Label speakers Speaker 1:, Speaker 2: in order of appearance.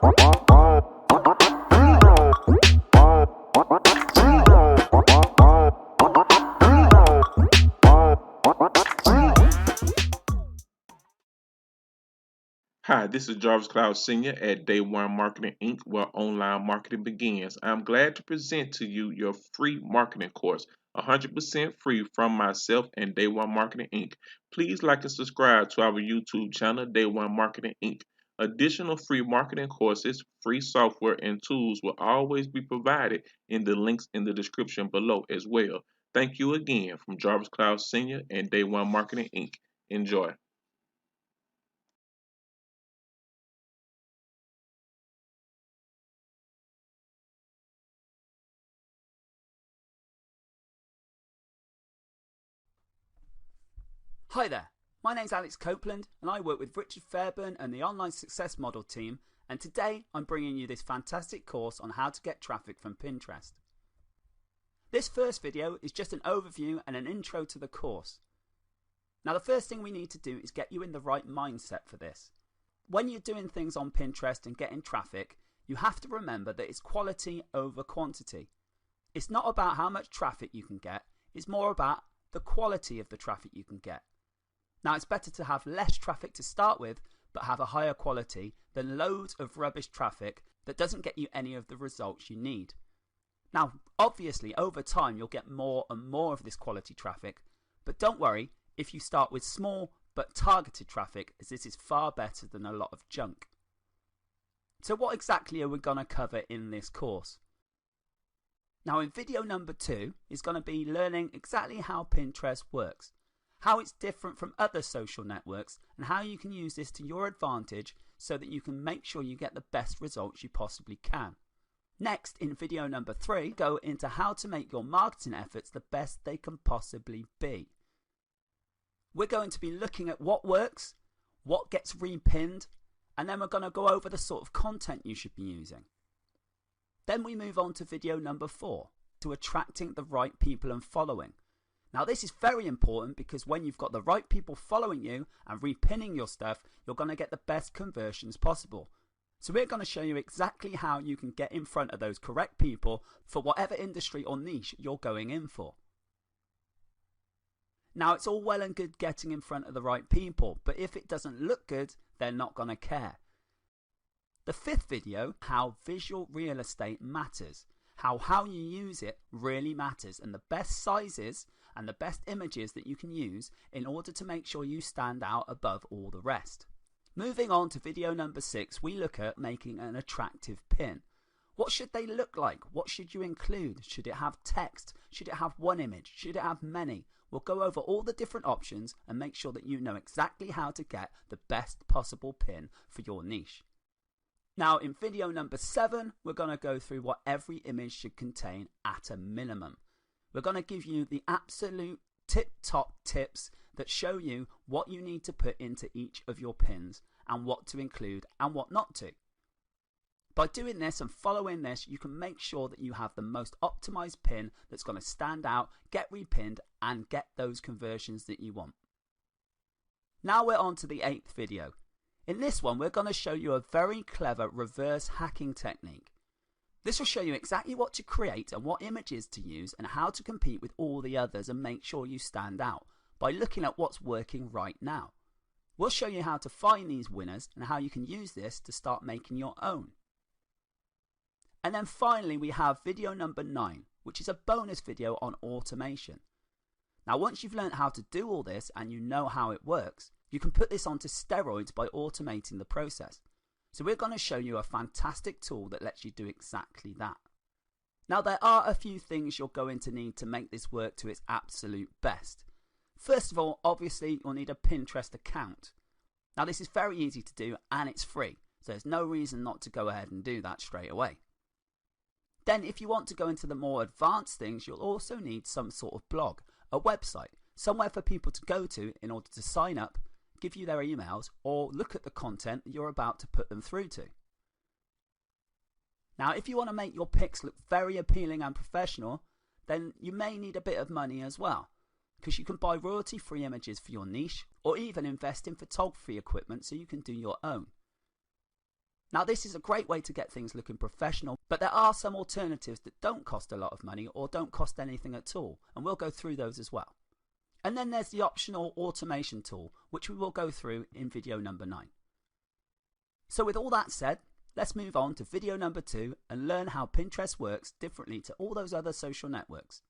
Speaker 1: Hi, this is Jarvis Cloud Sr. at Day1Marketing Inc, where online marketing begins. I'm glad to present to you your free marketing course, 100% free from myself and Day1Marketing Inc. Please like and subscribe to our YouTube channel, Day1Marketing Inc. Additional free marketing courses, free software, and tools will always be provided in the links in the description below as well. Thank you again from Jarvis Cloud Sr. and Day1Marketing Inc. Enjoy.
Speaker 2: Hi there, my name's Alex Copeland and I work with Richard Fairburn and the Online Success Model team, and today I'm bringing you this fantastic course on how to get traffic from Pinterest. This first video is just an overview and an intro to the course. Now the first thing we need to do is get you in the right mindset for this. When you're doing things on Pinterest and getting traffic, you have to remember that it's quality over quantity. It's not about how much traffic you can get, it's more about the quality of the traffic you can get. Now it's better to have less traffic to start with, but have a higher quality than loads of rubbish traffic that doesn't get you any of the results you need. Now obviously over time you'll get more and more of this quality traffic, but don't worry if you start with small but targeted traffic, as this is far better than a lot of junk. So what exactly are we going to cover in this course? Now in video number 2 is going to be learning exactly how Pinterest works, how it's different from other social networks, and how you can use this to your advantage so that you can make sure you get the best results you possibly can. Next, in video number 3, go into how to make your marketing efforts the best they can possibly be. We're going to be looking at what works, what gets repinned, and then we're going to go over the sort of content you should be using. Then we move on to video number 4, to attracting the right people and following. Now this is very important because when you've got the right people following you and repinning your stuff, you're going to get the best conversions possible. So we're going to show you exactly how you can get in front of those correct people for whatever industry or niche you're going in for. Now it's all well and good getting in front of the right people, but if it doesn't look good, they're not going to care. The 5th video, how visual real estate matters. How you use it really matters, and the best sizes and the best images that you can use in order to make sure you stand out above all the rest. Moving on to video number 6, we look at making an attractive pin. What should they look like? What should you include? Should it have text? Should it have one image? Should it have many? We'll go over all the different options and make sure that you know exactly how to get the best possible pin for your niche. Now in video number 7, we're going to go through what every image should contain at a minimum. We're going to give you the absolute tip-top tips that show you what you need to put into each of your pins and what to include and what not to. By doing this and following this, you can make sure that you have the most optimized pin that's going to stand out, get repinned, and get those conversions that you want. Now we're on to the 8th video. In this one, we're going to show you a very clever reverse hacking technique. This will show you exactly what to create and what images to use and how to compete with all the others and make sure you stand out by looking at what's working right now. We'll show you how to find these winners and how you can use this to start making your own. And then finally we have video number 9, which is a bonus video on automation. Now once you've learned how to do all this and you know how it works, you can put this onto steroids by automating the process. So we're going to show you a fantastic tool that lets you do exactly that. Now there are a few things you're going to need to make this work to its absolute best. First of all, obviously you'll need a Pinterest account. Now this is very easy to do and it's free, so there's no reason not to go ahead and do that straight away. Then if you want to go into the more advanced things, you'll also need some sort of blog, a website, somewhere for people to go to in order to sign up, give you their emails, or look at the content that you're about to put them through to. Now if you want to make your pics look very appealing and professional, then you may need a bit of money as well, because you can buy royalty-free images for your niche, or even invest in photography equipment so you can do your own. Now, this is a great way to get things looking professional, but there are some alternatives that don't cost a lot of money or don't cost anything at all, and we'll go through those as well. And then there's the optional automation tool, which we will go through in video number 9. So with all that said, let's move on to video number 2 and learn how Pinterest works differently to all those other social networks.